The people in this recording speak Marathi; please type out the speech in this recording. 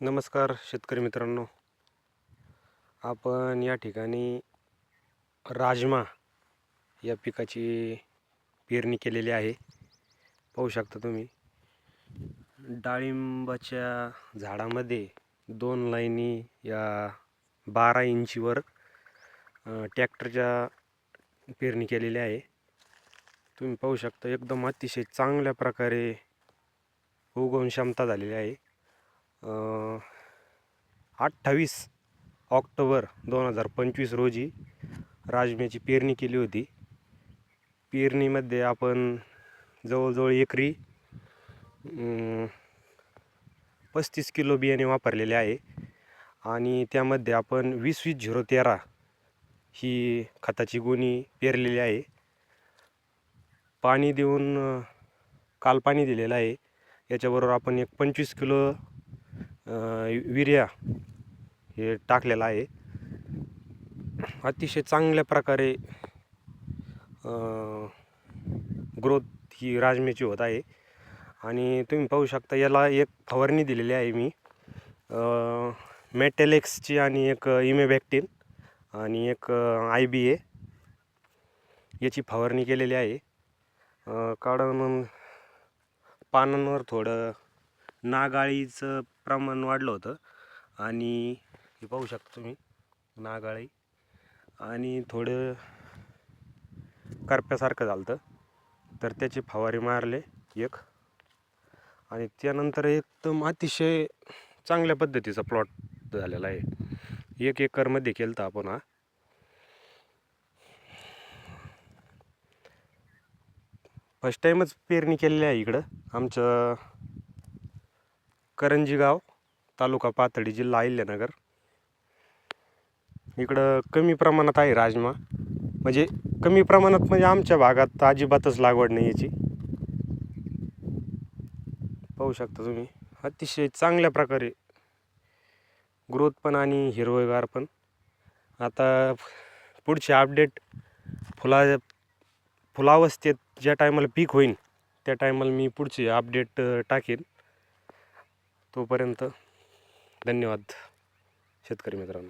नमस्कार शेतकरी मित्रांनो. आपण या ठिकाणी राजमा या पिकाची पेरणी केलेली आहे. पाहू शकता तुम्ही डाळिंबाच्या झाडामध्ये 2 लाईनी या 12 इंचीवर ट्रॅक्टरच्या पेरणी केलेली आहे. तुम्ही पाहू शकता एकदम अतिशय चांगल्या प्रकारे उगवण क्षमता झालेली आहे. 28 ऑक्टोबर 2025 रोजी राजम्याची पेरणी केली होती. पेरणीमध्ये आपण जवळजवळ एकरी 35 किलो बियाणे वापरलेले आहे आणि त्यामध्ये आपण 20-20-013 ही खताची गोणी पेरलेली आहे. पाणी देऊन काल पाणी दिलेलं आहे. याच्याबरोबर आपण एक 25 किलो युरिया हे टाकलेलं आहे. अतिशय चांगल्या प्रकारे ग्रोथ ही राजम्याची होत आहे आणि तुम्ही पाहू शकता याला एक फवारणी दिलेली आहे मी मेटॅलेक्सची आणि एक इमेबॅक्टिन आणि एक IBA याची फवारणी केलेली आहे. कारण पानांवर थोडं नागाळीचं प्रमाण वाढलं होतं आणि हे पाहू शकता तुम्ही नागाळी आणि थोडं करप्यासारखं झालं होतं, तर त्याची फवारणी मारले एक आणि त्यानंतर एकदम अतिशय चांगल्या पद्धतीचा प्लॉट झालेला आहे. 1 एकरमध्ये केलं होतं आपण. हा फर्स्ट टाईमच पेरणी केलेली आहे इकडं आमचं करंजी गाव, तालुका पाथर्डी, जिल्हा अहिल्यानगर. इकडं कमी प्रमाणात आहे राजमा, म्हणजे कमी प्रमाणात म्हणजे आमच्या भागात अजिबातच लागवड नाही याची. पाहू शकता तुम्ही अतिशय चांगल्या प्रकारे ग्रोथ पण आणि हिरवेगार पण. आता पुढचे अपडेट फुलावस्थेत ज्या टायमाला पीक होईल त्या टायमाला मी पुढचे अपडेट टाकेन. तोपर्यंत धन्यवाद शेतकरी मित्रांनो.